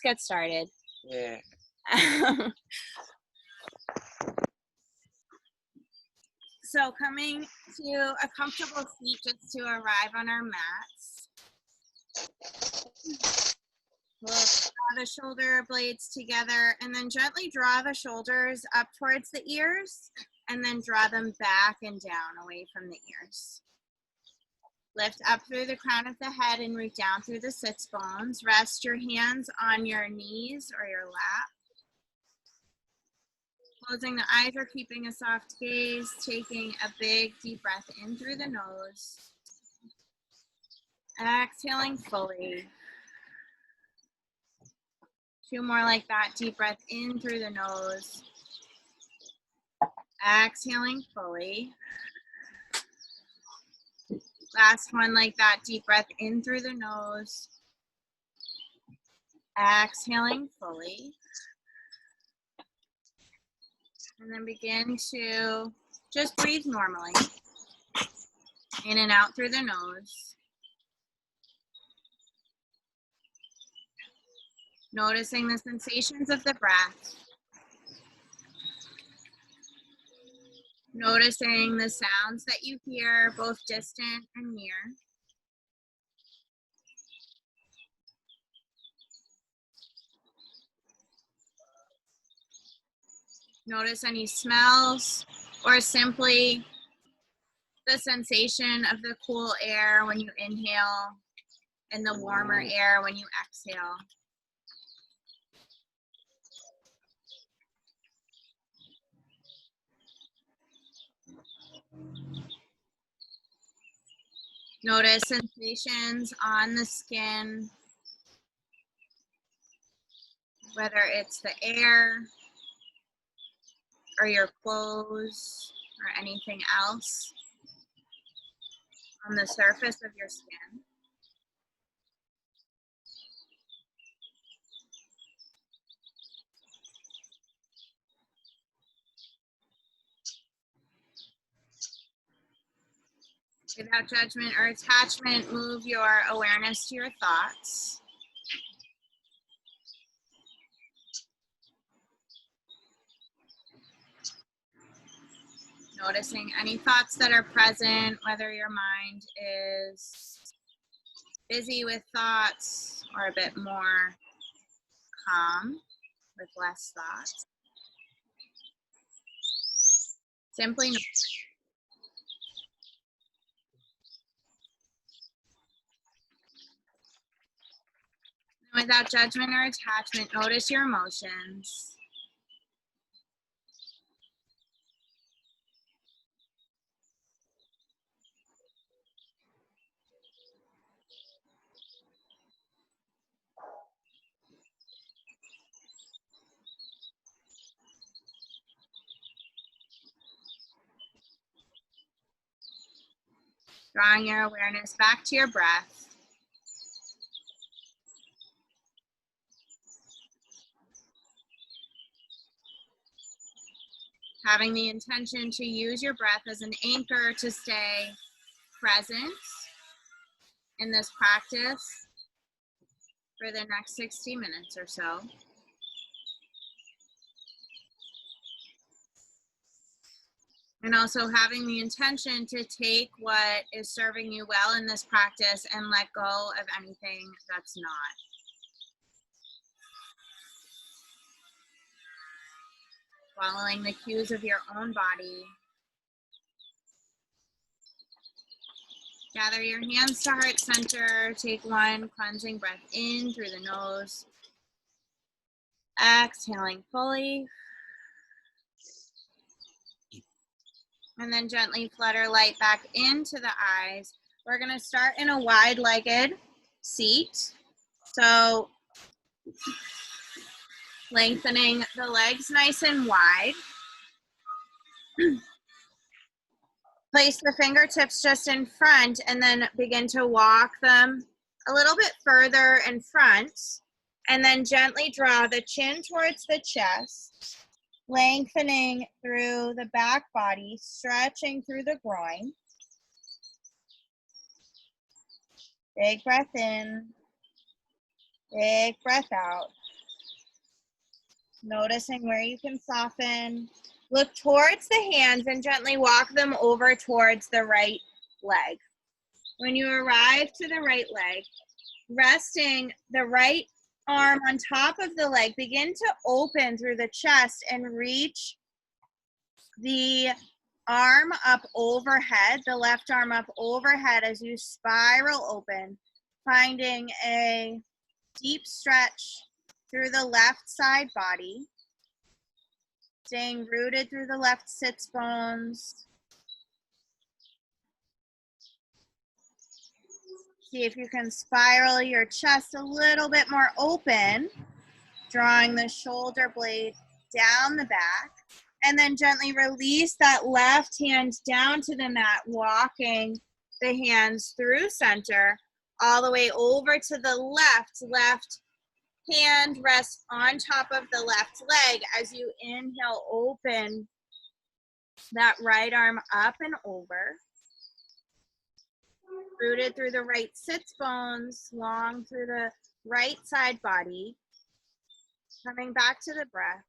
Get started. Yeah. So coming to a comfortable seat just to arrive on our mats. We'll draw the shoulder blades together and then gently draw the shoulders up towards the ears and then draw them back and down away from the ears. Lift up through the crown of the head and root down through the sits bones. Rest your hands on your knees or your lap. Closing the eyes or keeping a soft gaze, taking a big deep breath in through the nose. Exhaling fully. 2 more like that, deep breath in through the nose. Exhaling fully. Last one like that, deep breath in through the nose. Exhaling fully. And then begin to just breathe normally. In and out through the nose. Noticing the sensations of the breath. Noticing the sounds that you hear, both distant and near. Notice any smells or simply the sensation of the cool air when you inhale and the warmer air when you exhale. Notice sensations on the skin, whether it's the air or your clothes or anything else on the surface of your skin. Without judgment or attachment, move your awareness to your thoughts. Noticing any thoughts that are present, whether your mind is busy with thoughts or a bit more calm with less thoughts. Simply without judgment or attachment, notice your emotions. Drawing your awareness back to your breath. Having the intention to use your breath as an anchor to stay present in this practice for the next 60 minutes or so. And also having the intention to take what is serving you well in this practice and let go of anything that's not. Following the cues of your own body. Gather your hands to heart center. Take one cleansing breath in through the nose. Exhaling fully. And then gently flutter light back into the eyes. We're going to start in a wide-legged seat. So lengthening the legs nice and wide. Place the fingertips just in front and then begin to walk them a little bit further in front. And then gently draw the chin towards the chest, lengthening through the back body, stretching through the groin. Big breath in, big breath out. Noticing where you can soften. Look towards the hands and gently walk them over towards the right leg. When you arrive to the right leg, resting the right arm on top of the leg, begin to open through the chest and reach the arm up overhead, the left arm up overhead as you spiral open, finding a deep stretch through the left side body, staying rooted through the left sits bones. See if you can spiral your chest a little bit more open, drawing the shoulder blade down the back, and then gently release that left hand down to the mat, walking the hands through center, all the way over to the left. Left hand rests on top of the left leg as you inhale, open that right arm up and over. Rooted through the right sits bones, long through the right side body. Coming back to the breath.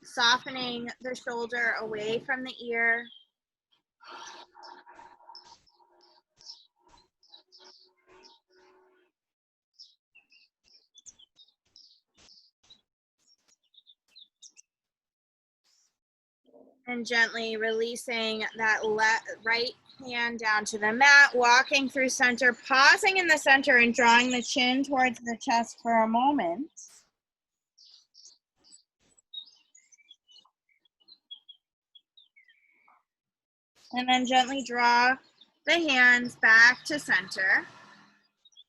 Softening the shoulder away from the ear. And gently releasing that right hand down to the mat, walking through center, pausing in the center and drawing the chin towards the chest for a moment. And then gently draw the hands back to center,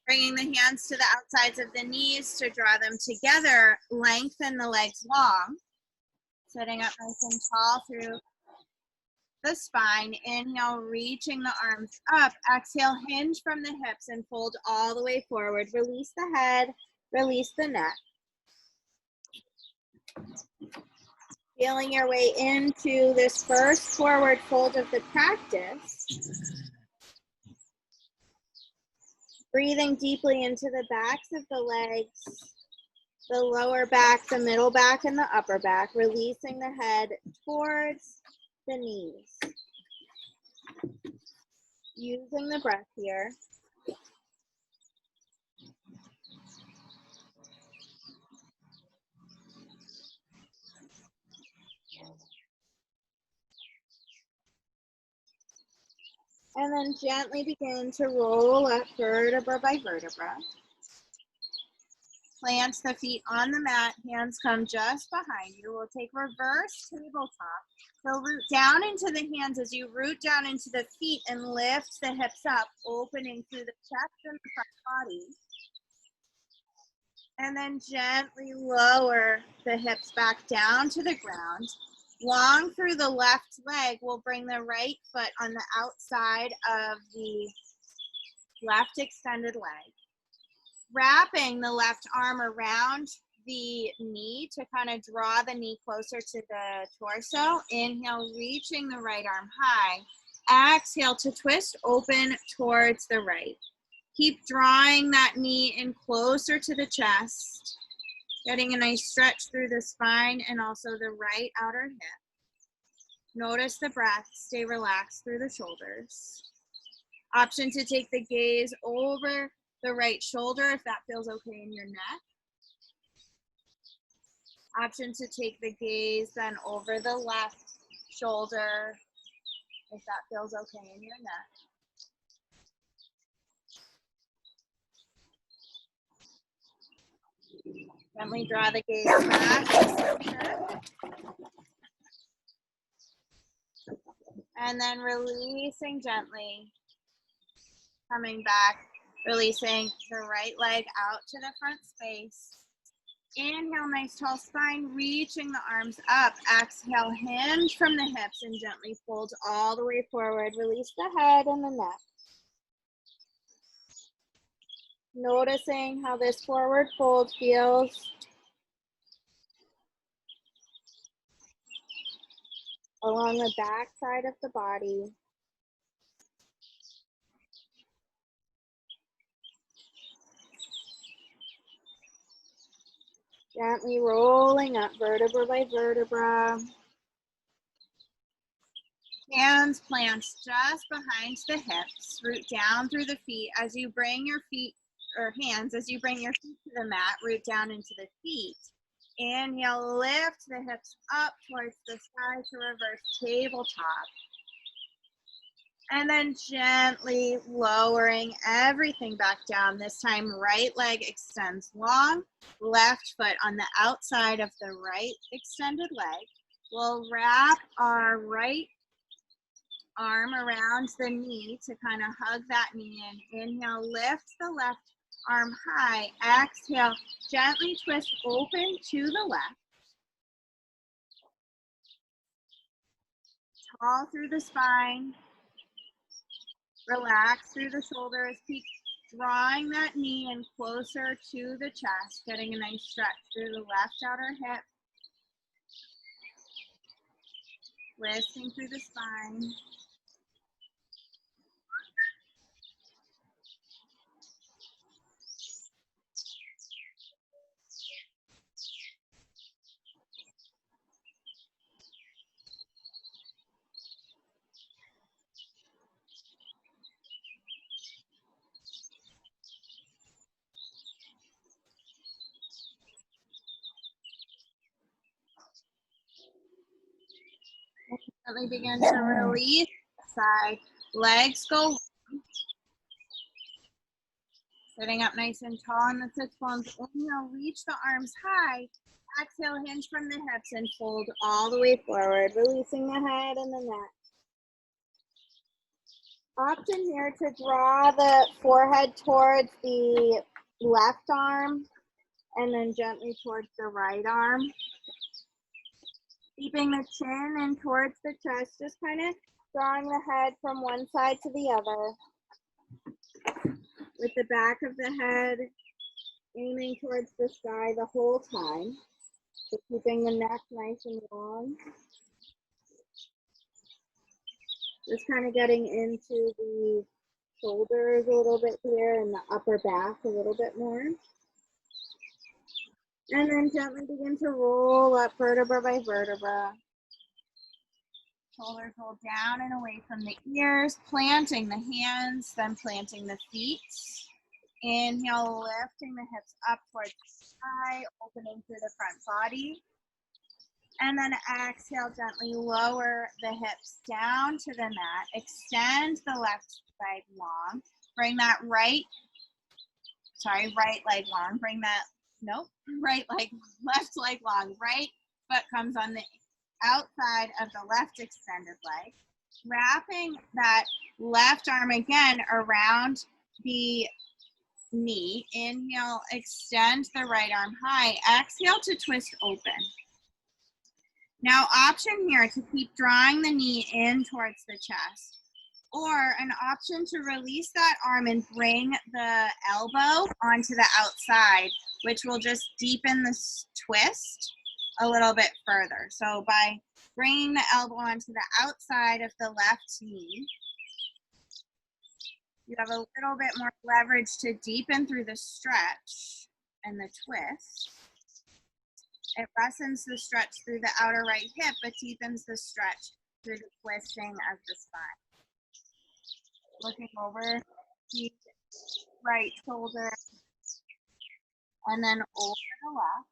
bringing the hands to the outsides of the knees to draw them together, lengthen the legs long, sitting up nice and tall through the spine. Inhale, reaching the arms up. Exhale, hinge from the hips and fold all the way forward. Release the head, release the neck. Feeling your way into this first forward fold of the practice. Breathing deeply into the backs of the legs, the lower back, the middle back, and the upper back. Releasing the head towards the knees. Using the breath here. And then gently begin to roll up vertebra by vertebra. Plant the feet on the mat, hands come just behind you. We'll take reverse tabletop. So root down into the hands as you root down into the feet and lift the hips up, opening through the chest and the front body. And then gently lower the hips back down to the ground. Long through the left leg, we'll bring the right foot on the outside of the left extended leg. Wrapping the left arm around the knee to kind of draw the knee closer to the torso. Inhale, reaching the right arm high. Exhale to twist open towards the right. Keep drawing that knee in closer to the chest. Getting a nice stretch through the spine and also the right outer hip. Notice the breath, stay relaxed through the shoulders. Option to take the gaze over the right shoulder if that feels okay in your neck. Option to take the gaze then over the left shoulder if that feels okay in your neck. Gently draw the gaze back to center. And then releasing gently. Coming back, releasing the right leg out to the front space. Inhale, nice tall spine, reaching the arms up. Exhale, hinge from the hips and gently fold all the way forward. Release the head and the neck. Noticing how this forward fold feels. Along the back side of the body. Gently rolling up vertebra by vertebra. Hands plant just behind the hips, root down through the feet. As you bring your feet, or hands, as you bring your feet to the mat, root down into the feet. Inhale, lift the hips up towards the sky to reverse tabletop. And then gently lowering everything back down. This time, right leg extends long, left foot on the outside of the right extended leg. We'll wrap our right arm around the knee to kind of hug that knee in. Inhale, lift the left arm high. Exhale, gently twist open to the left. Tall through the spine. Relax through the shoulders. Keep drawing that knee in closer to the chest, getting a nice stretch through the left outer hip. Twisting through the spine. Gently begin to release side. Legs go. Sitting up nice and tall on the sits bones. Inhale, reach the arms high. Exhale, hinge from the hips and fold all the way forward, releasing the head and the neck. Option here to draw the forehead towards the left arm and then gently towards the right arm. Keeping the chin in towards the chest, just kind of drawing the head from one side to the other. With the back of the head aiming towards the sky the whole time. So keeping the neck nice and long. Just kind of getting into the shoulders a little bit here and the upper back a little bit more. And then gently begin to roll up vertebra by vertebra. Shoulders roll down and away from the ears, planting the hands, then planting the feet. Inhale, lifting the hips up towards the sky, opening through the front body. And then exhale, gently lower the hips down to the mat. Extend the left leg long. Bring that right leg long. Bring that, right leg, left leg long. Right foot comes on the outside of the left extended leg. Wrapping that left arm again around the knee. Inhale, extend the right arm high. Exhale to twist open. Now, option here to keep drawing the knee in towards the chest, or an option to release that arm and bring the elbow onto the outside, which will just deepen this twist a little bit further. So by bringing the elbow onto the outside of the left knee, you have a little bit more leverage to deepen through the stretch and the twist. It lessens the stretch through the outer right hip, but deepens the stretch through the twisting of the spine. Looking over the right shoulder, and then over the left.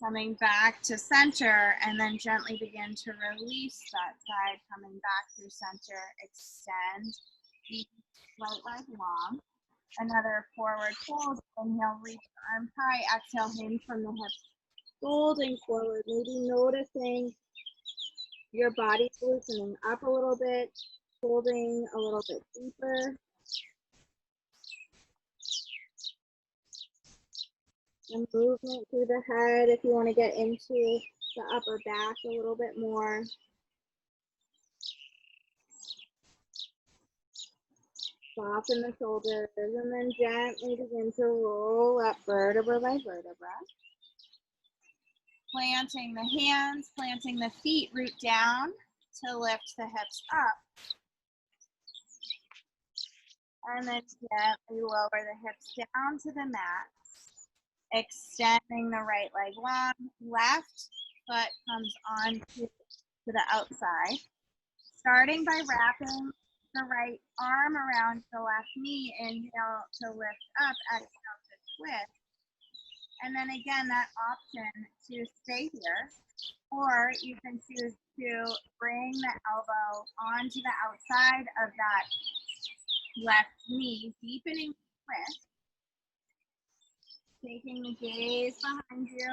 Coming back to center, and then gently begin to release that side, coming back through center, extend the right leg long. Another forward fold. Inhale, reach the arm high. Exhale, hinge from the hips. Folding forward, maybe noticing your body loosening up a little bit, folding a little bit deeper. And movement through the head if you want to get into the upper back a little bit more. Soften the shoulders and then gently begin to roll up vertebra by vertebra. Planting the hands, planting the feet, root down to lift the hips up. And then gently lower the hips down to the mat. Extending the right leg long, left foot comes on to the outside. Starting by wrapping the right arm around the left knee, inhale to lift up, exhale to twist. And then again, that option to stay here, or you can choose to bring the elbow onto the outside of that left knee, deepening the twist. Taking the gaze behind you.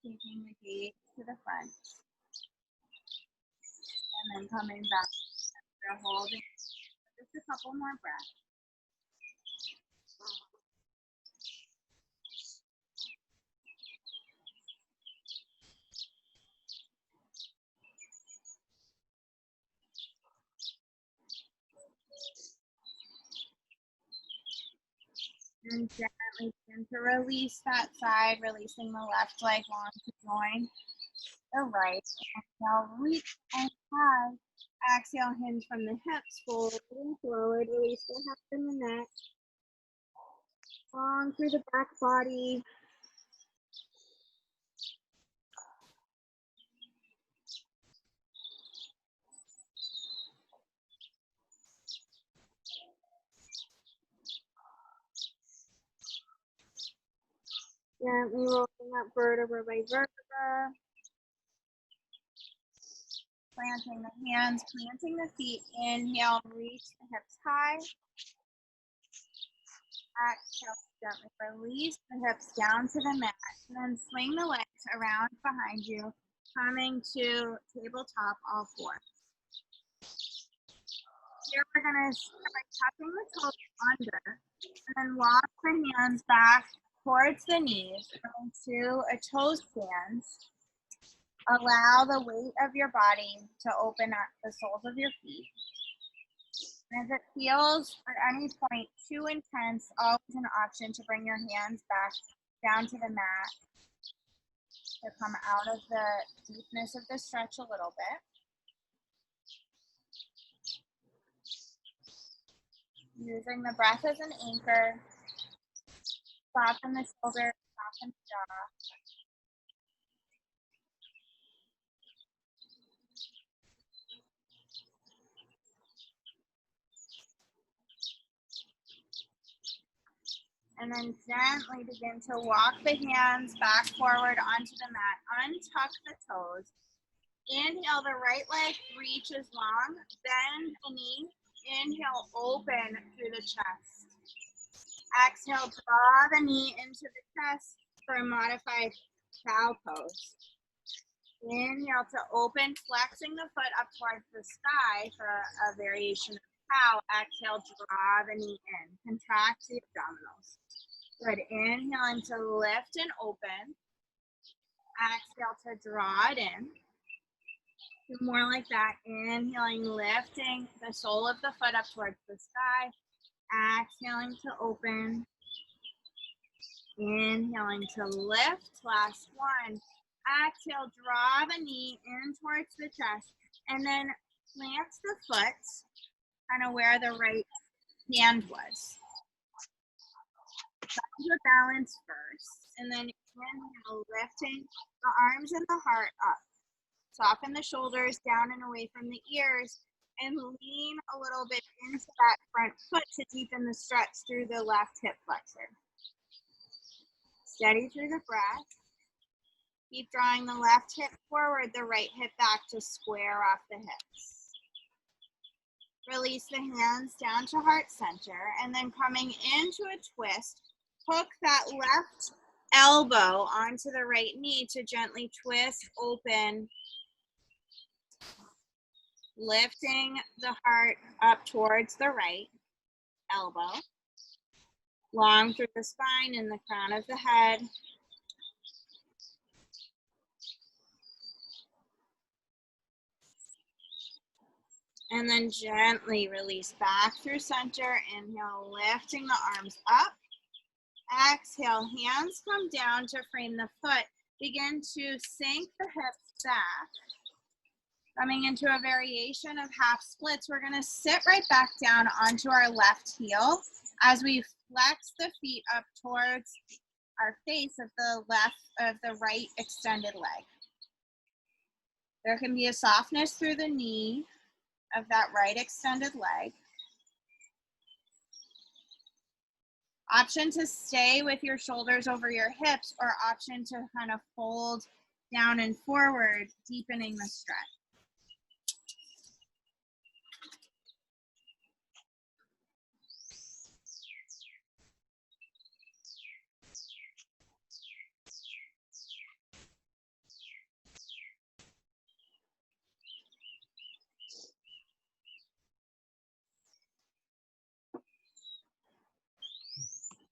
Taking the gaze to the front. And then coming back. So holding just a couple more breaths. And gently begin to release that side, releasing the left leg long to join the right. Exhale, reach and high. Exhale, hinge from the hips, folding forward, release the head and the neck. Long through the back body. Gently rolling up vertebra by vertebra. Planting the hands, planting the feet. Inhale, reach the hips high. Exhale, gently release the hips down to the mat. And then swing the legs around behind you, coming to tabletop all fours. Here we're going to start by tucking the toes under, and then walk the hands back towards the knees into a toe stand. Allow the weight of your body to open up the soles of your feet. And if it feels at any point too intense, always an option to bring your hands back down to the mat to come out of the deepness of the stretch a little bit. Using the breath as an anchor, soften the shoulder, soften the jaw. And then gently begin to walk the hands back forward onto the mat. Untuck the toes. Inhale, the right leg reaches long. Bend the knee. Inhale, open through the chest. Exhale, draw the knee into the chest for a modified cow pose. Inhale to open, flexing the foot up towards the sky for a variation of cow. Exhale, draw the knee in. Contract the abdominals. Good. Inhaling to lift and open. Exhale to draw it in. Do more like that. Inhaling, lifting the sole of the foot up towards the sky. Exhaling to open. Inhaling to lift. Last one. Exhale, draw the knee in towards the chest. And then plant the foot kind of where the right hand was. Find your balance first, and then inhale, lifting the arms and the heart up. Soften the shoulders down and away from the ears, and lean a little bit into that front foot to deepen the stretch through the left hip flexor. Steady through the breath. Keep drawing the left hip forward, the right hip back to square off the hips. Release the hands down to heart center, and then coming into a twist, hook that left elbow onto the right knee to gently twist open, lifting the heart up towards the right elbow, long through the spine and the crown of the head. And then gently release back through center. Inhale, lifting the arms up. Exhale, hands come down to frame the foot. Begin to sink the hips back. Coming into a variation of half splits, we're going to sit right back down onto our left heel. As we flex the feet up towards our face of the right extended leg. There can be a softness through the knee of that right extended leg. Option to stay with your shoulders over your hips, or option to kind of fold down and forward, deepening the stretch.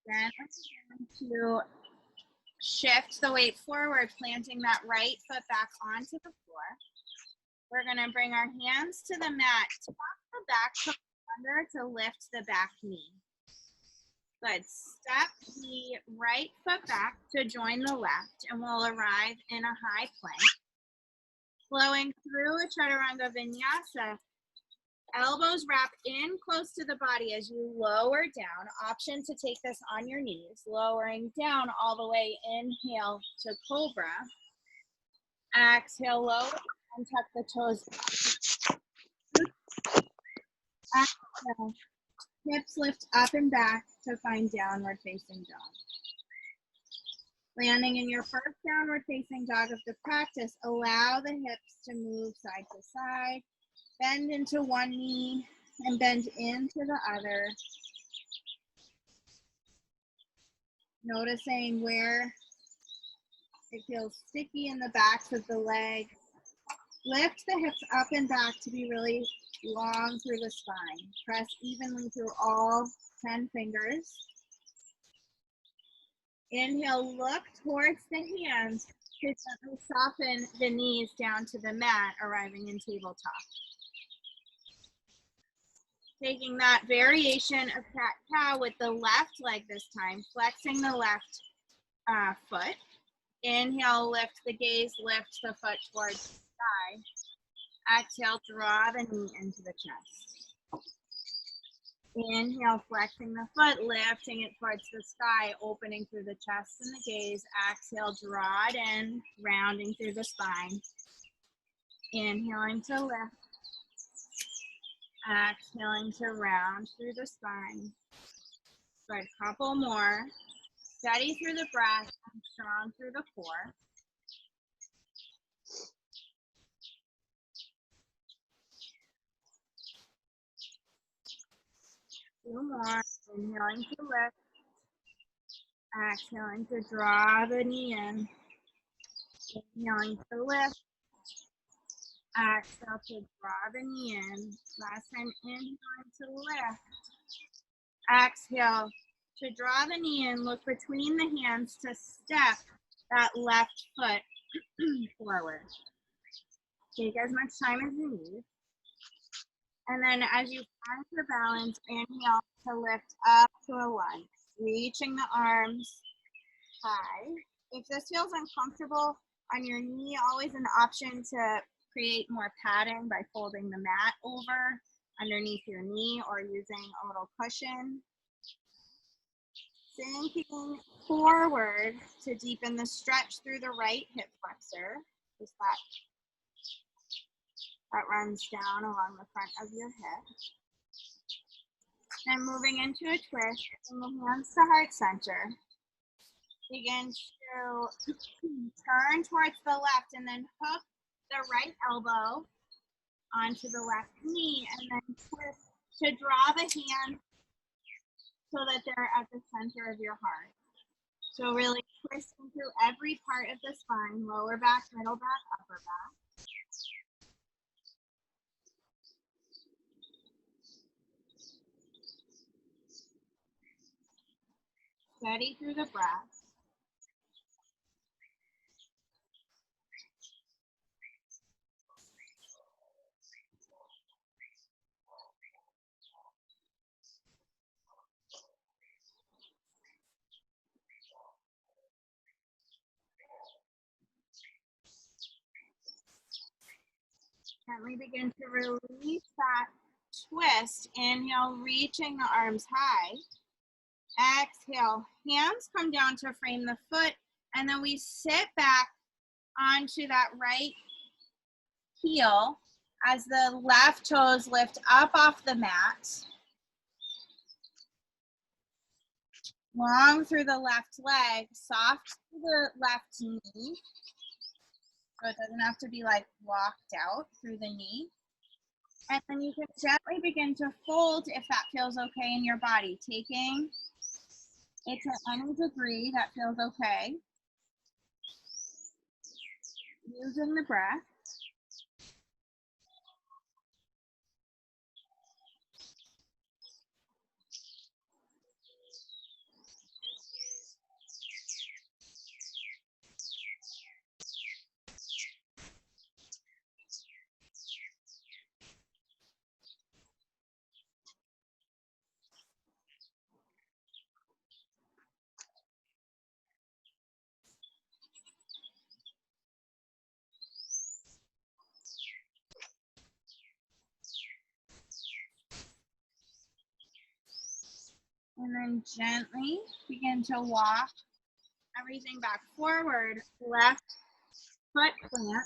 Then we're going to shift the weight forward, planting that right foot back onto the floor. We're going to bring our hands to the mat, tap the back foot under to lift the back knee. Good. Step the right foot back to join the left, and we'll arrive in a high plank. Flowing through a Chaturanga Vinyasa. Elbows wrap in close to the body as you lower down. Option to take this on your knees, lowering down all the way. Inhale to Cobra. Exhale, lower and tuck the toes. Exhale. Hips lift up and back to find downward facing dog. Landing in your first downward facing dog of the practice, allow the hips to move side to side. Bend into one knee and bend into the other. Noticing where it feels sticky in the backs of the legs. Lift the hips up and back to be really long through the spine. Press evenly through all 10 fingers. Inhale, look towards the hands to gently soften the knees down to the mat, arriving in tabletop. Taking that variation of cat-cow with the left leg this time, flexing the left foot. Inhale, lift the gaze, lift the foot towards the sky. Exhale, draw the knee into the chest. Inhale, flexing the foot, lifting it towards the sky, opening through the chest and the gaze. Exhale, draw it in, rounding through the spine. Inhaling to lift. Exhaling to round through the spine. Good, couple more. Steady through the breath and strong through the core. Two more. Inhaling to lift. Exhaling to draw the knee in. Inhaling to lift. Exhale to draw the knee in. Last time, inhaling to lift. Exhale to draw the knee in. Look between the hands to step that left foot forward. Take as much time as you need. And then as you find your balance, inhale to lift up to a lunge, reaching the arms high. If this feels uncomfortable on your knee, always an option to create more padding by folding the mat over underneath your knee or using a little cushion. Sinking forward to deepen the stretch through the right hip flexor. Just that runs down along the front of your hip. Then moving into a twist, bring the hands to heart center. Begin to turn towards the left and then hook the right elbow onto the left knee and then twist to draw the hands so that they're at the center of your heart. So really twisting through every part of the spine, lower back, middle back, upper back. Steady through the breath. Gently begin to release that twist. Inhale, reaching the arms high. Exhale, hands come down to frame the foot, and then we sit back onto that right heel as the left toes lift up off the mat. Long through the left leg, soft to the left knee. So it doesn't have to be like locked out through the knee. And then you can gently begin to fold if that feels okay in your body, taking it to any degree that feels okay. Using the breath. And then gently begin to walk everything back forward. Left foot plant,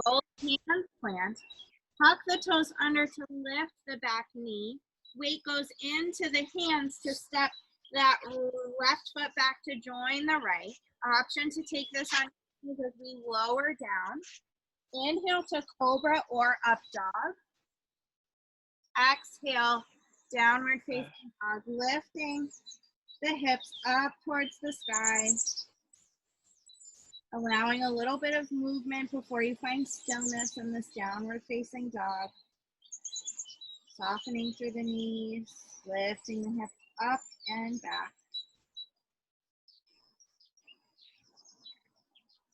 both hands plant. Tuck the toes under to lift the back knee. Weight goes into the hands to step that left foot back to join the right. Option to take this on as we lower down. Inhale to cobra or up dog. Exhale, downward facing dog, lifting the hips up towards the sky. Allowing a little bit of movement before you find stillness in this downward facing dog. Softening through the knees, lifting the hips up and back.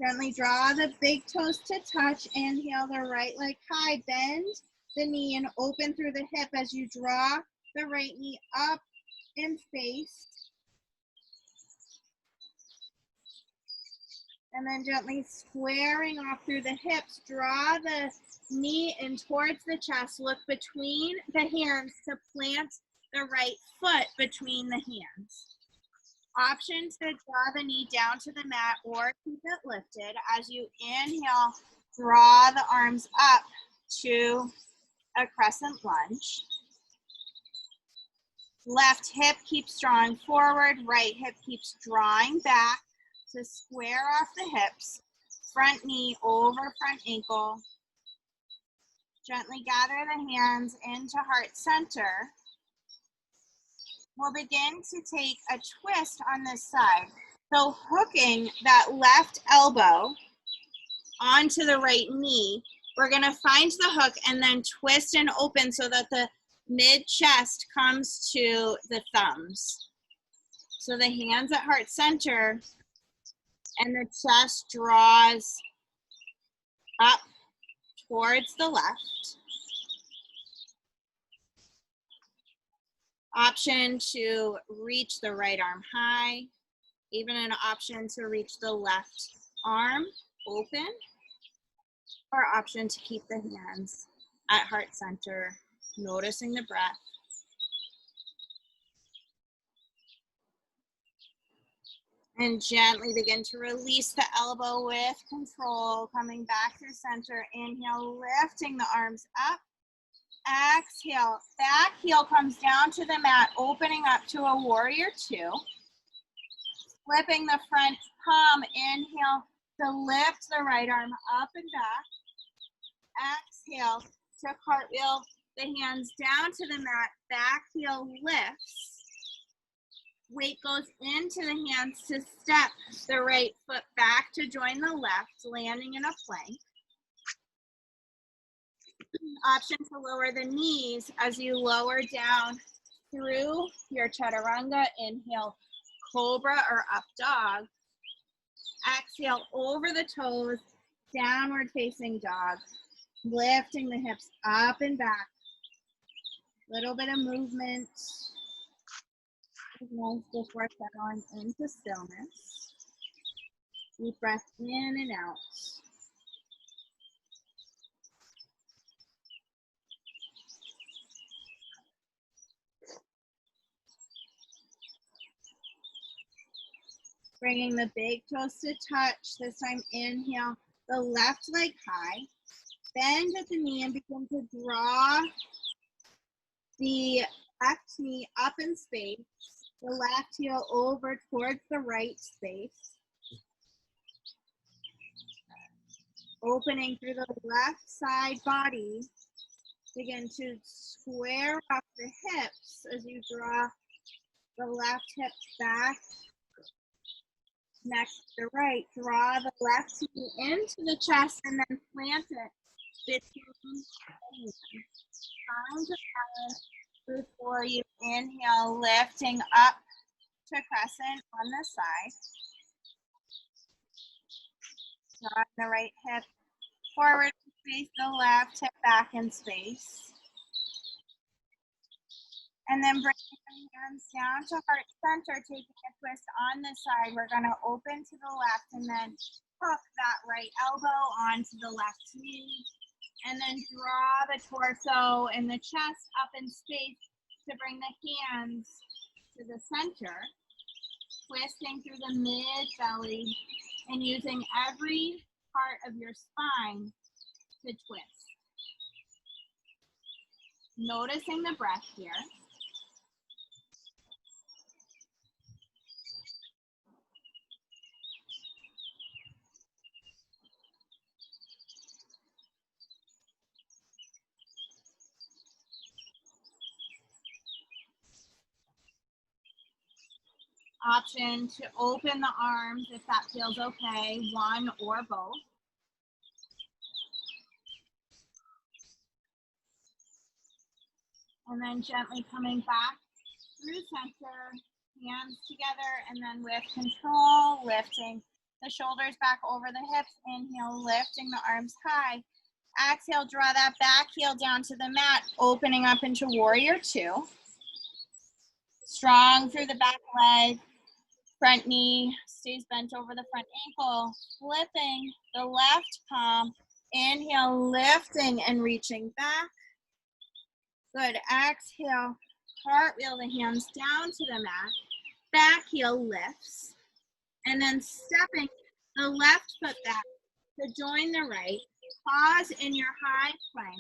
Gently draw the big toes to touch. Inhale the right leg high, bend the knee and open through the hip as you draw the right knee up and face. And then gently squaring off through the hips, draw the knee in towards the chest. Look between the hands to plant the right foot between the hands. Option to draw the knee down to the mat or keep it lifted. As you inhale, draw the arms up to a crescent lunge. Left hip keeps drawing forward, right hip keeps drawing back to square off the hips. Front knee over front ankle. Gently gather the hands into heart center. We'll begin to take a twist on this side. So hooking that left elbow onto the right knee, we're gonna find the hook and then twist and open so that the mid chest comes to the thumbs. So the hands at heart center and the chest draws up towards the left. Option to reach the right arm high, even an option to reach the left arm open, or option to keep the hands at heart center, noticing the breath. And gently begin to release the elbow with control, coming back to center. Inhale, lifting the arms up. Exhale, back heel comes down to the mat, opening up to a warrior two. Flipping the front palm, inhale to lift the right arm up and back. Exhale to cartwheel the hands down to the mat, back heel lifts. Weight goes into the hands to step the right foot back to join the left, landing in a plank. Option to lower the knees as you lower down through your chaturanga. Inhale, cobra or up dog. Exhale, over the toes, downward facing dog. Lifting the hips up and back. Little bit of movement. Nice before settling into stillness. Deep breath in and out. Bringing the big toes to touch. This time, inhale the left leg high. Bend at the knee and begin to draw the left knee up in space. The left heel over towards the right space. Opening through the left side body. Begin to square up the hips as you draw the left hip back next to the right. Draw the left knee into the chest and then plant it between the knees. Palm to palm before you inhale, lifting up to crescent on the side. Draw the right hip forward to face the left hip back in space. And then bring your hands down to heart center, taking a twist on this side. We're going to open to the left and then hook that right elbow onto the left knee. And then draw the torso and the chest up in space to bring the hands to the center. Twisting through the mid-belly and using every part of your spine to twist. Noticing the breath here. Option to open the arms if that feels okay, one or both. And then gently coming back through center, hands together, and then with control, lifting the shoulders back over the hips. Inhale, lifting the arms high. Exhale, draw that back heel down to the mat, opening up into warrior two. Strong through the back leg. Front knee stays bent over the front ankle, flipping the left palm. Inhale, lifting and reaching back. Good. Exhale, cartwheel the hands down to the mat. Back heel lifts. And then stepping the left foot back to join the right. Pause in your high plank.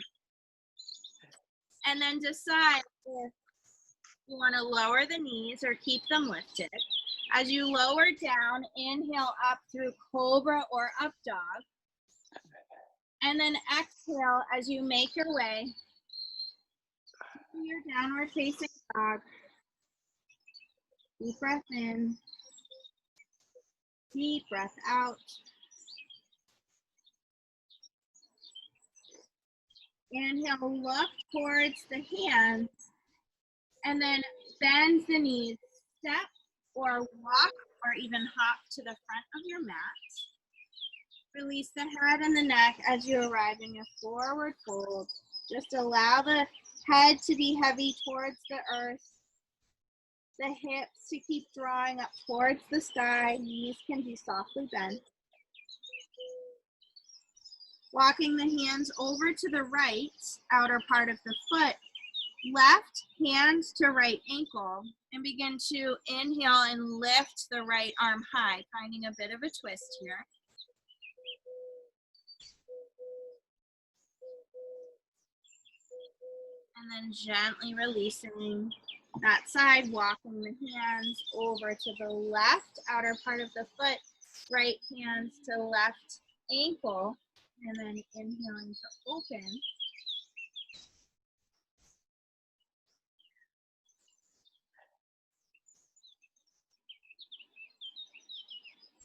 And then decide if you want to lower the knees or keep them lifted. As you lower down, inhale up through cobra or up dog. And then exhale as you make your way to your downward facing dog. Deep breath in. Deep breath out. Inhale, look towards the hands. And then bend the knees. Step or walk or even hop to the front of your mat. Release the head and the neck as you arrive in your forward fold. Just allow the head to be heavy towards the earth. The hips to keep drawing up towards the sky. Knees can be softly bent. Walking the hands over to the right, outer part of the foot. Left hand to right ankle, and begin to inhale and lift the right arm high, finding a bit of a twist here. And then gently releasing that side, walking the hands over to the left outer part of the foot, right hands to left ankle, and then inhaling to open.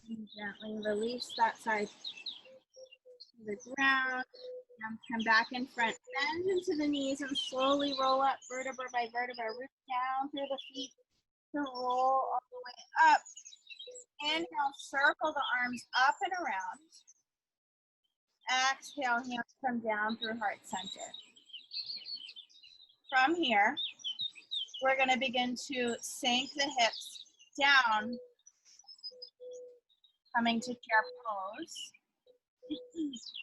And gently release that side to the ground. Now come back in front, bend into the knees and slowly roll up vertebra by vertebra. Root down through the feet to roll all the way up. Inhale, circle the arms up and around. Exhale, hands come down through heart center. From here, we're going to begin to sink the hips down, coming to chair pose.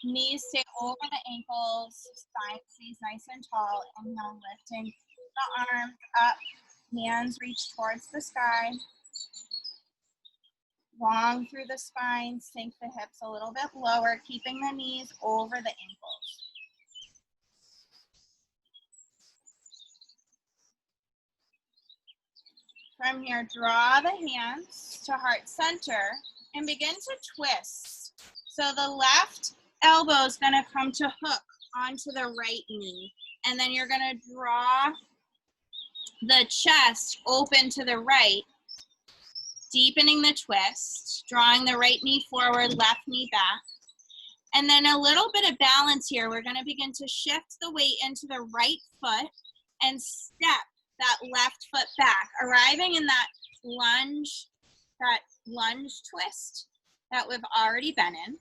Knees stay over the ankles, spine stays nice and tall. Inhale, lifting the arms up, hands reach towards the sky. long through the spine, sink the hips a little bit lower, keeping the knees over the ankles. From here, draw the hands to heart center and begin to twist. So the left elbow is going to come to hook onto the right knee. And then you're going to draw the chest open to the right, deepening the twist, drawing the right knee forward, left knee back. And then a little bit of balance here. We're going to begin to shift the weight into the right foot and step that left foot back, arriving in that lunge twist that we've already been in.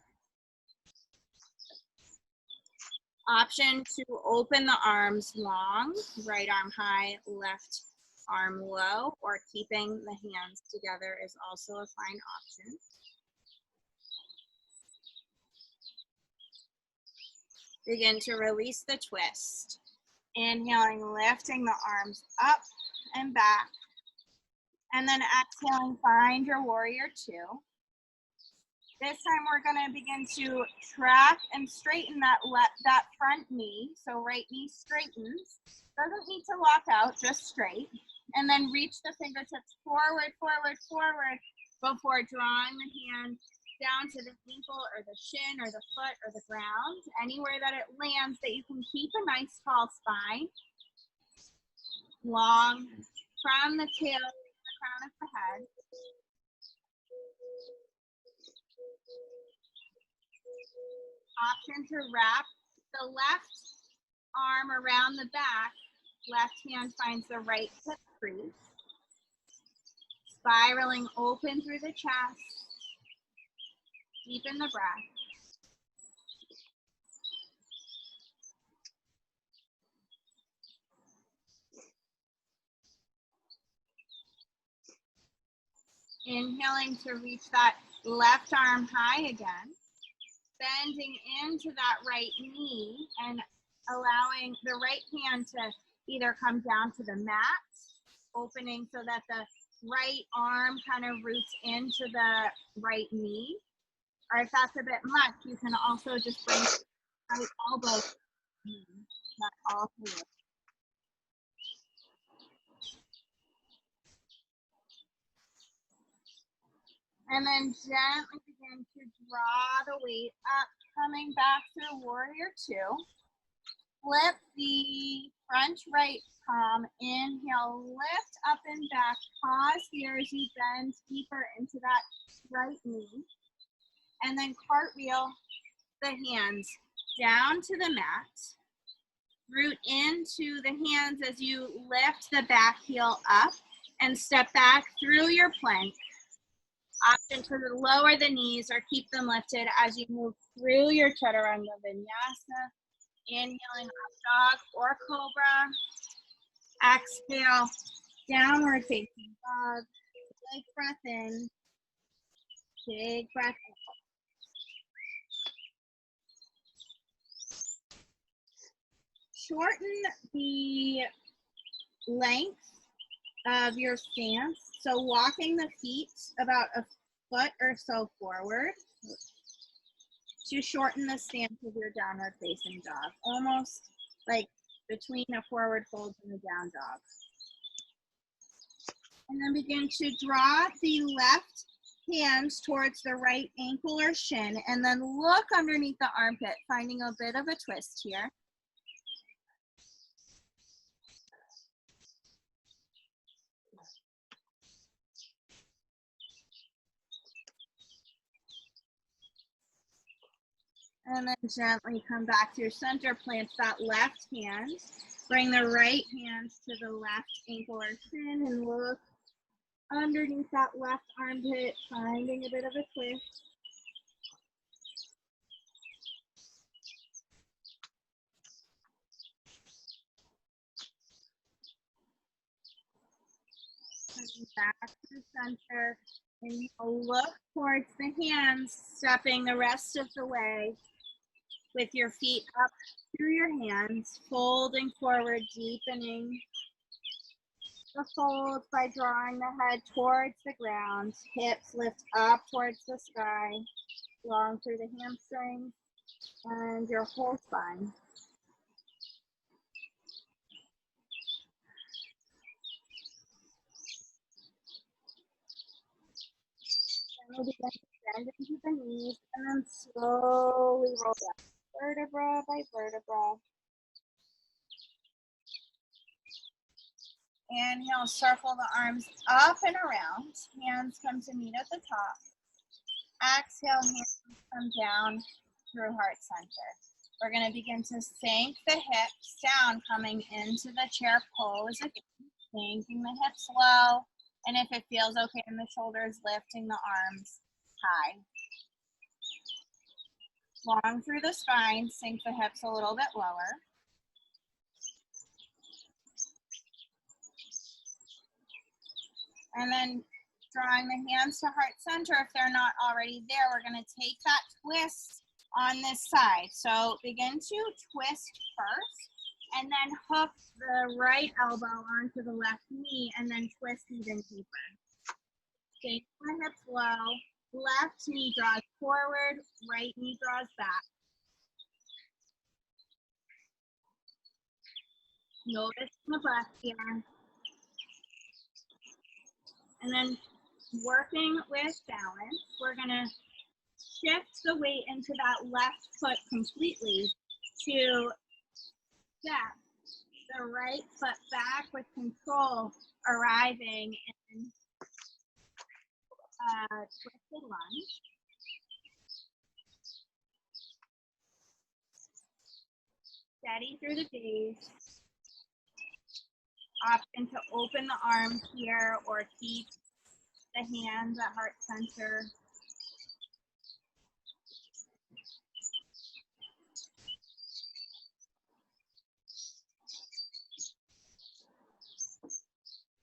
Option to open the arms long, right arm high, left arm low, or keeping the hands together is also a fine option. Begin to release the twist. Inhaling, lifting the arms up and back. And then exhaling, find your warrior two. This time we're gonna begin to track and straighten that front knee. So right knee straightens. Doesn't need to lock out, just straight. And then reach the fingertips forward, forward, forward before drawing the hand down to the ankle or the shin or the foot or the ground, anywhere that it lands, that you can keep a nice tall spine. Long from the tail to the crown of the head. Option to wrap the left arm around the back, left hand finds the right hip crease. Spiraling open through the chest. Deepen the breath. Inhaling to reach that left arm high again. Bending into that right knee and allowing the right hand to either come down to the mat, opening so that the right arm kind of roots into the right knee. Or if that's a bit much, you can also just bring the right elbow. That's all through. And then gently begin to draw the weight up, coming back to warrior two. Flip the front right palm, inhale, lift up and back, pause here as you bend deeper into that right knee. And then cartwheel the hands down to the mat. Root into the hands as you lift the back heel up and step back through your plank. Option to lower the knees or keep them lifted as you move through your Chaturanga Vinyasa. Inhaling up dog or cobra. Exhale, downward facing dog. Big breath in. Big breath out. Shorten the length of your stance. So walking the feet about a foot or so forward to shorten the stance of your downward facing dog. Almost like between a forward fold and a down dog. And then begin to draw the left hands towards the right ankle or shin, and then look underneath the armpit, finding a bit of a twist here. And then gently come back to your center, plant that left hand. Bring the right hand to the left ankle or shin and look underneath that left armpit, finding a bit of a twist. Coming back to the center, and you'll look towards the hands, stepping the rest of the way with your feet up through your hands, folding forward, deepening the fold by drawing the head towards the ground. Hips lift up towards the sky, long through the hamstrings and your whole spine. Then we begin to bend into the knees and then slowly roll down, vertebra by vertebra. Inhale, circle the arms up and around. Hands come to meet at the top. Exhale, hands come down through heart center. We're going to begin to sink the hips down, coming into the chair pose again, sinking the hips low. And if it feels okay in the shoulders, lifting the arms high. Long through the spine, sink the hips a little bit lower. And then drawing the hands to heart center, if they're not already there, we're going to take that twist on this side. So begin to twist first, and then hook the right elbow onto the left knee, and then twist even deeper. Take the hips low, left knee draws forward, right knee draws back. Notice the breath here. And then working with balance, we're gonna shift the weight into that left foot completely to step the right foot back with control, arriving in twisted lunge. Steady through the gaze. Option to open the arms here or keep the hands at heart center.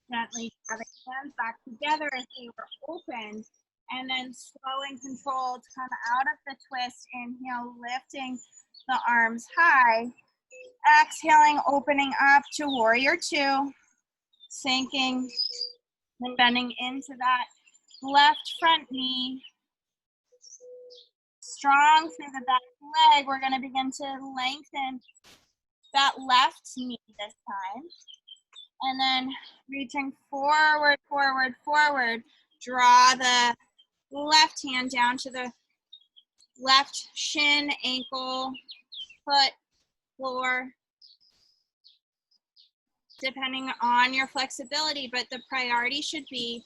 Gently draw the hands back together as they were open, and then slow and controlled come out of the twist. Inhale, lifting the arms high. Exhaling, opening up to warrior two, sinking and bending into that left front knee. Strong through the back leg. We're going to begin to lengthen that left knee this time. And then reaching forward, forward, forward. Draw the left hand down to the left shin, ankle, foot, floor, depending on your flexibility, but the priority should be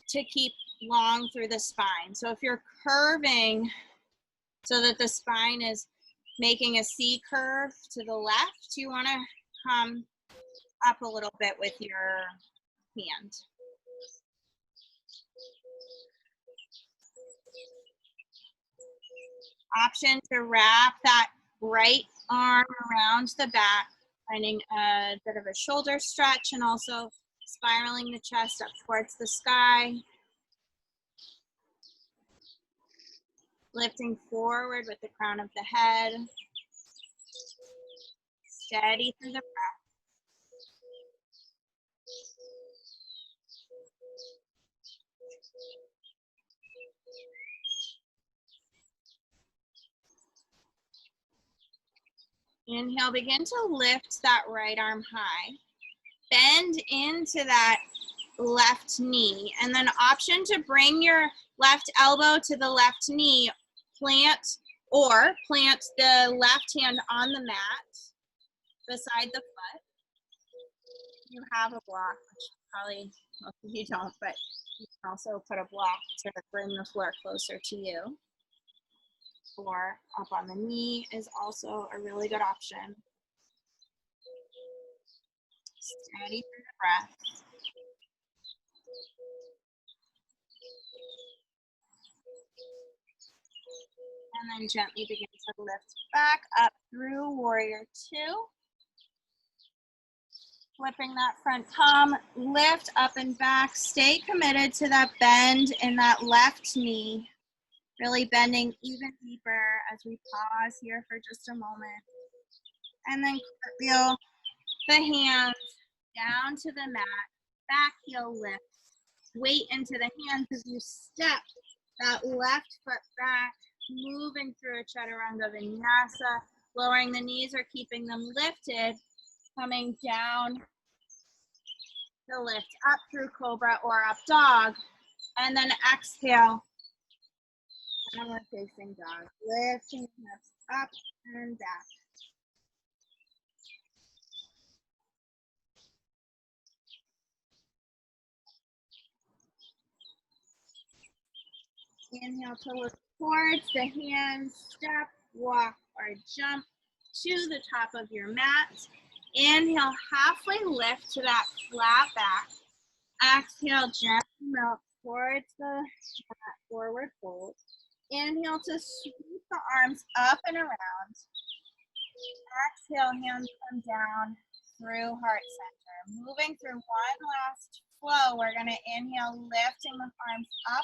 to keep long through the spine. So if you're curving so that the spine is making a C curve to the left, you want to come up a little bit with your hand. Option to wrap that right arm around the back, finding a bit of a shoulder stretch and also spiraling the chest up towards the sky. Lifting forward with the crown of the head. Steady through the breath. Inhale, begin to lift that right arm high. Bend into that left knee, and then option to bring your left elbow to the left knee, plant the left hand on the mat beside the foot. You have a block, which probably most of you don't, but you can also put a block to bring the floor closer to you. Or up on the knee is also a really good option. Steady through the breath. And then gently begin to lift back up through warrior two. Flipping that front palm, lift up and back. Stay committed to that bend in that left knee. Really bending even deeper as we pause here for just a moment. And then cartwheel the hands down to the mat. back heel lifts. Weight into the hands as you step that left foot back, moving through a Chaturanga Vinyasa, lowering the knees or keeping them lifted, coming down to lift up through Cobra or Up Dog, and then exhale, downward facing dog, lifting the hips up and back. Inhale to look towards the hands, step, walk, or jump to the top of your mat. Inhale, halfway lift to that flat back. Exhale, gently melt towards the mat, forward fold. Inhale to sweep the arms up and around. Exhale, hands come down through heart center. Moving through one last flow, we're going to inhale, lifting the arms up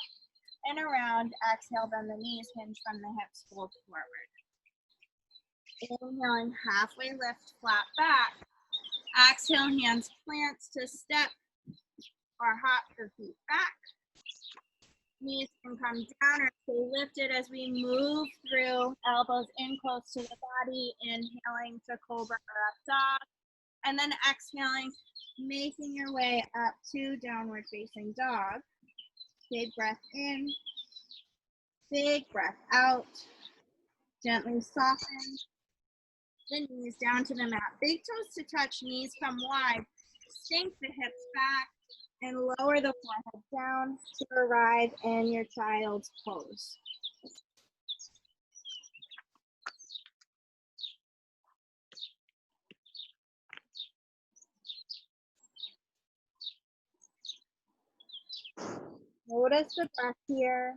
and around. Exhale, bend the knees, hinge from the hips, fold forward. Inhaling, halfway lift, flat back. Exhale, hands plants to step or hop the feet back. Knees can come down or stay lifted as we move through, elbows in close to the body, inhaling to Cobra or Up Dog, and then exhaling, making your way up to Downward Facing Dog. Big breath in, big breath out. Gently soften the knees down to the mat. Big toes to touch, knees come wide. Sink the hips back and lower the forehead down to arrive in your child's pose. Notice the breath here.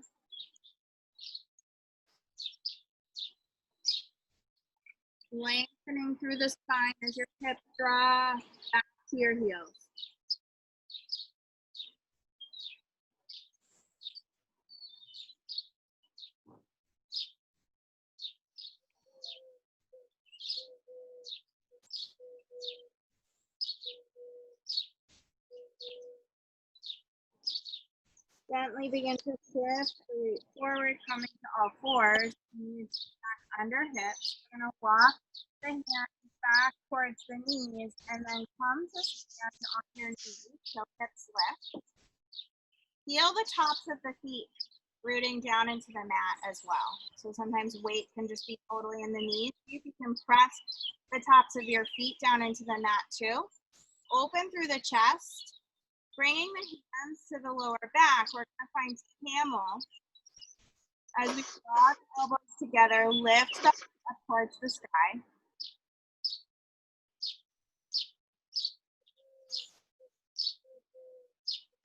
Lengthening through the spine as your hips draw back to your heels. Gently begin to shift forward, coming to all fours. Knees back under hips. You're going to walk the hands back towards the knees and then come to stand on your knees, so hips lift. Feel the tops of the feet rooting down into the mat as well. So sometimes weight can just be totally in the knees. You can press the tops of your feet down into the mat too. Open through the chest. Bringing the hands to the lower back, we're going to find camel. As we draw the elbows together, lift up towards the sky.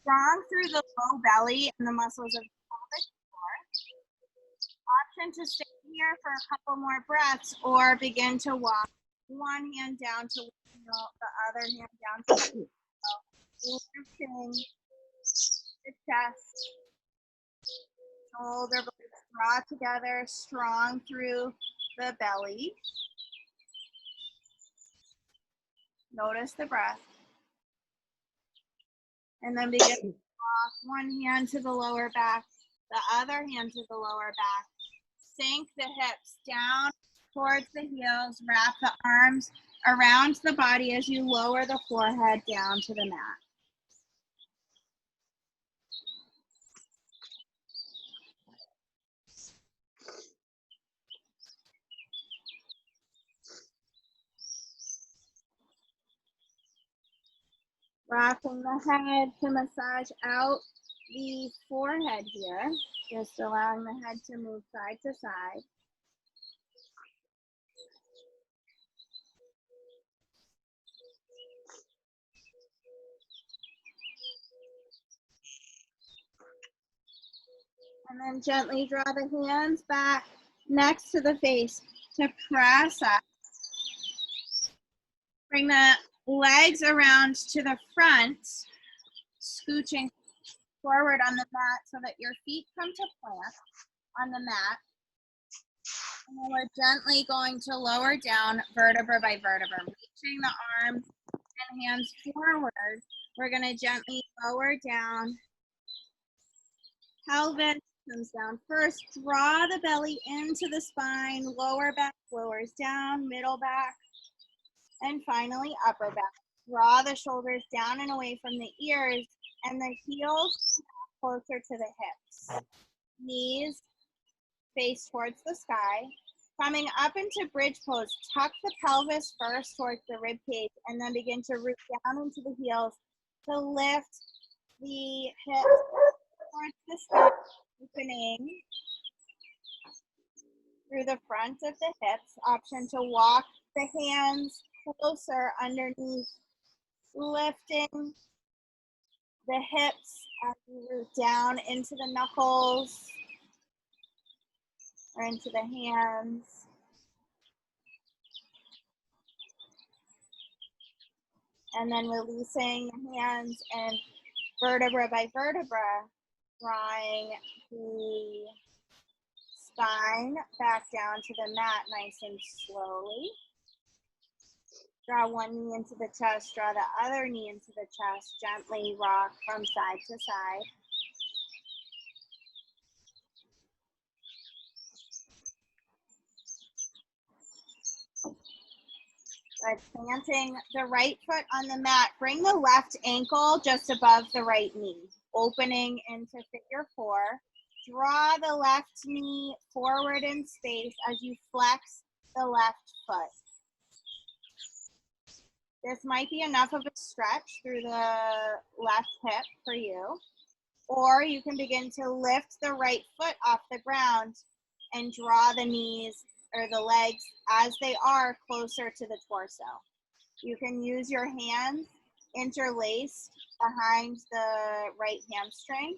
Strong through the low belly and the muscles of the pelvic floor. Option to stay here for a couple more breaths or begin to walk one hand down to the other hand down to the lifting the chest, shoulder blades draw together, strong through the belly. Notice the breath. And then begin to walk one hand to the lower back, the other hand to the lower back. Sink the hips down towards the heels, wrap the arms around the body as you lower the forehead down to the mat. Rocking the head to massage out the forehead here, just allowing the head to move side to side. And then gently draw the hands back next to the face to press up. Bring the legs around to the front, scooching forward on the mat so that your feet come to plant on the mat. And then we're gently going to lower down vertebra by vertebra, reaching the arms and hands forward We're gonna gently lower down. Pelvis comes down first. Draw the belly into the spine. Lower back lowers down. Middle back. And finally, upper back. Draw the shoulders down and away from the ears. And the heels closer to the hips. Knees face towards the sky. Coming up into bridge pose, tuck the pelvis first towards the rib cage and then begin to root down into the heels to lift the hips towards the sky, opening through the front of the hips. Option to walk the hands closer underneath, lifting the hips as you root down into the knuckles or into the hands. And then releasing the hands and vertebra by vertebra, drawing the spine back down to the mat nice and slowly. Draw one knee into the chest, draw the other knee into the chest, gently rock from side to side. By planting the right foot on the mat, bring the left ankle just above the right knee, opening into figure 4. Draw the left knee forward in space as you flex the left foot. This might be enough of a stretch through the left hip for you, or you can begin to lift the right foot off the ground and draw the knees or the legs as they are closer to the torso. You can use your hands interlaced behind the right hamstring.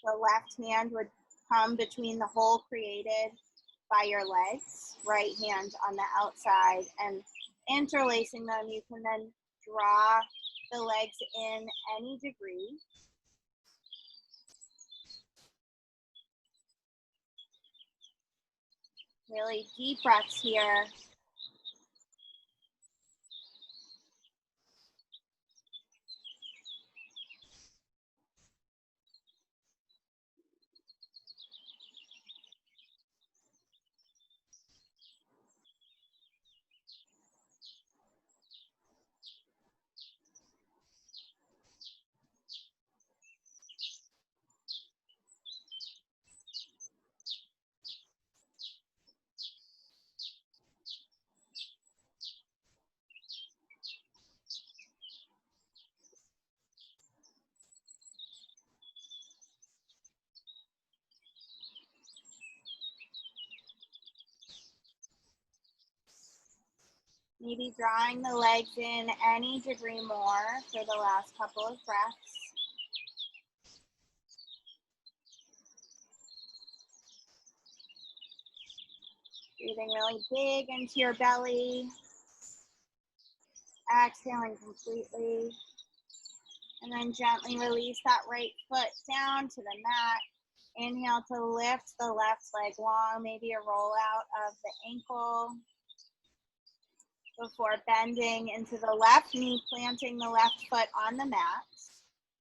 The left hand would come between the hole created by your legs, right hand on the outside, and interlacing them, you can then draw the legs in any degree. Really deep breaths here. Maybe drawing the legs in any degree more for the last couple of breaths. Breathing really big into your belly. Exhaling completely. And then gently release that right foot down to the mat. Inhale to lift the left leg long, maybe a rollout of the ankle before bending into the left knee, planting the left foot on the mat,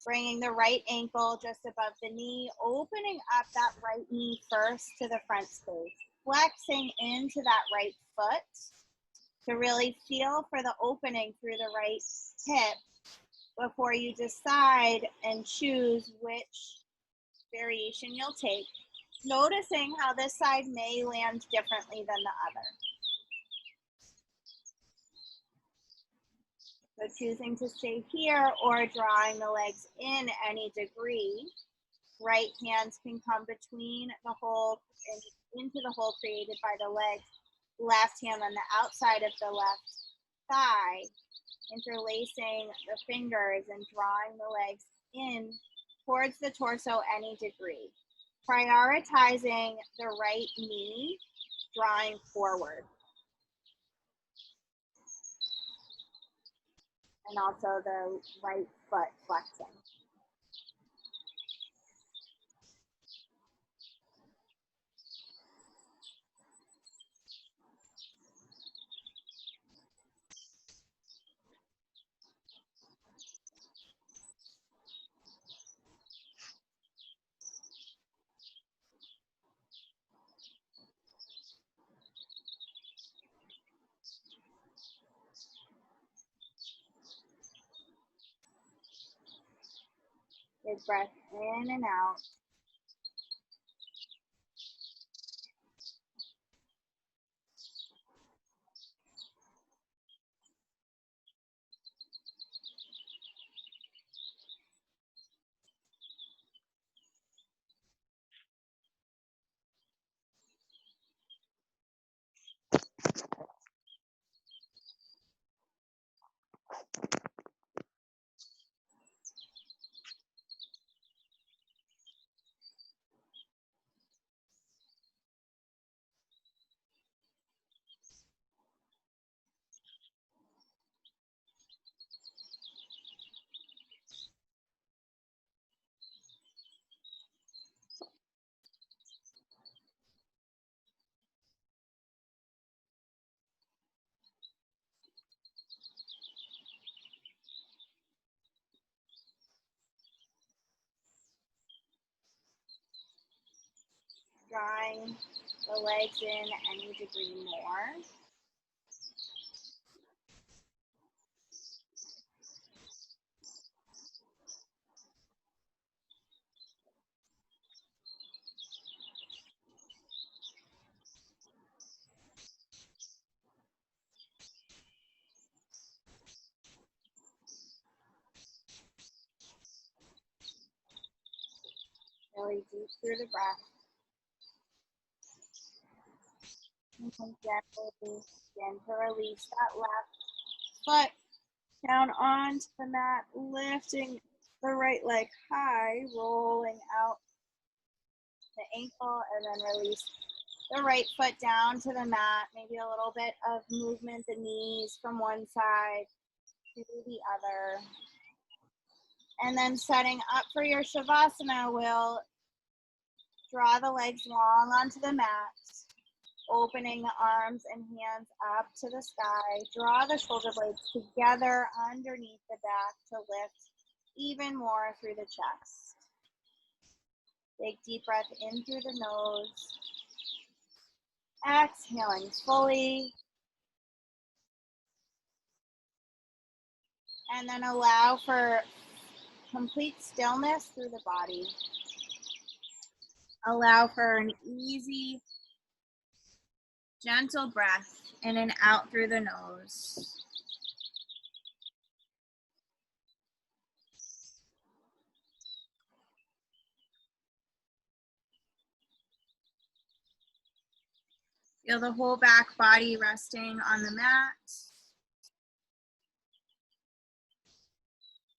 bringing the right ankle just above the knee, opening up that right knee first to the front space, flexing into that right foot to really feel for the opening through the right hip before you decide and choose which variation you'll take, noticing how this side may land differently than the other. So choosing to stay here or drawing the legs in any degree. Right hands can come between the hole and into the hole created by the legs. Left hand on the outside of the left thigh, interlacing the fingers and drawing the legs in towards the torso any degree. Prioritizing the right knee, drawing forward. And also the right foot flexing. Big breath in and out. Drawing the legs in any degree more. Really deep through the breath. And then gently begin to release that left foot down onto the mat, lifting the right leg high, rolling out the ankle, and then release the right foot down to the mat. Maybe a little bit of movement, the knees from one side to the other. And then setting up for your Shavasana, we'll draw the legs long onto the mat, opening the arms and hands up to the sky. Draw the shoulder blades together underneath the back to lift even more through the chest. Big deep breath in through the nose. Exhaling fully. And then allow for complete stillness through the body. Allow for an easy, gentle breath in and out through the nose. Feel the whole back body resting on the mat.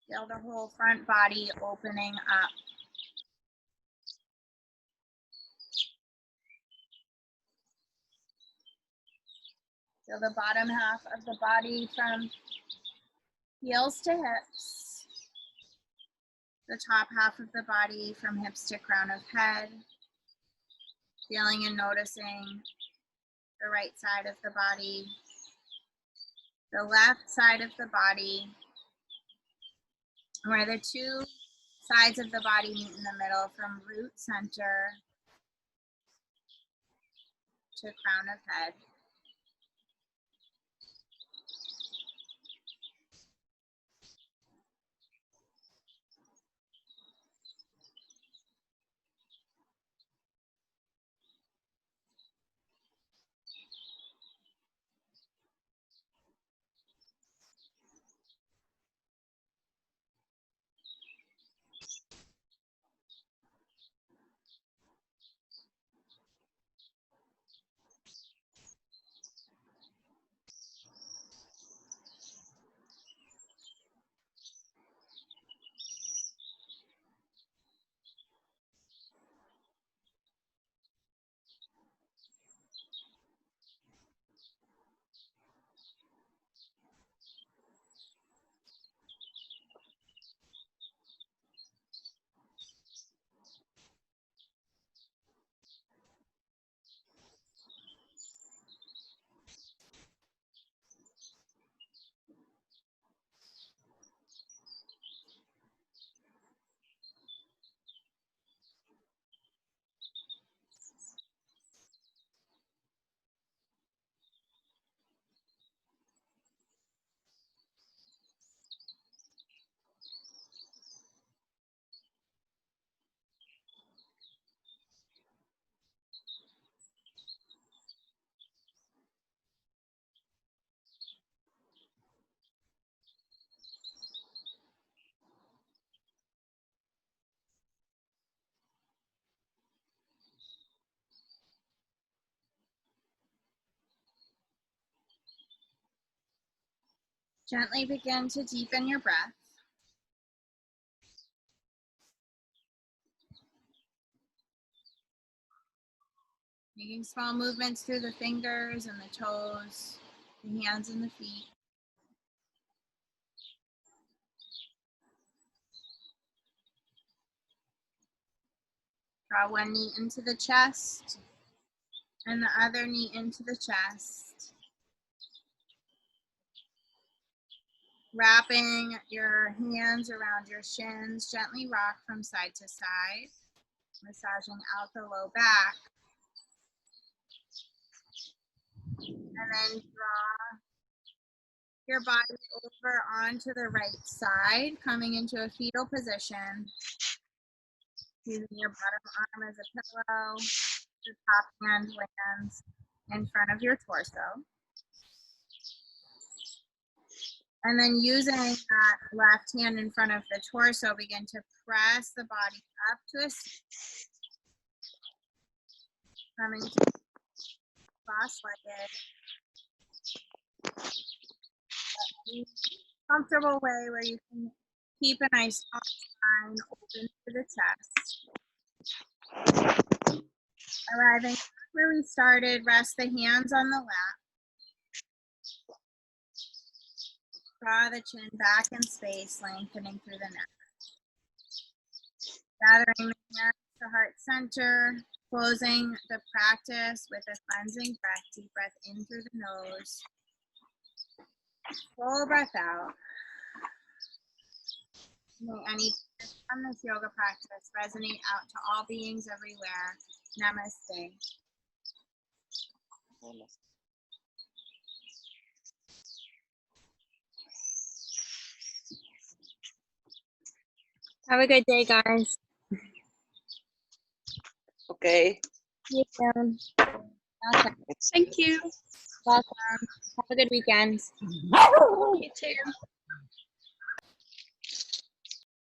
Feel the whole front body opening up. Feel the bottom half of the body from heels to hips. The top half of the body from hips to crown of head. Feeling and noticing the right side of the body, the left side of the body, where the two sides of the body meet in the middle from root center to crown of head. Gently begin to deepen your breath. Making small movements through the fingers and the toes, the hands and the feet. Draw one knee into the chest and the other knee into the chest. Wrapping your hands around your shins, gently rock from side to side, massaging out the low back. And then draw your body over onto the right side, coming into a fetal position. Using your bottom arm as a pillow, the top hand lands in front of your torso. And then using that left hand in front of the torso, begin to press the body up to a seat. Coming to cross-legged. Comfortable way where you can keep a nice spine open to the chest. Arriving where we started, rest the hands on the lap. Draw the chin back in space, lengthening through the neck. Gathering the hands to heart center, closing the practice with a cleansing breath. Deep breath in through the nose. Full breath out. May any from this yoga practice resonate out to all beings everywhere. Namaste. Have a good day, guys. Okay. See you soon. Welcome. Thank you. Welcome. Have a good weekend. You too.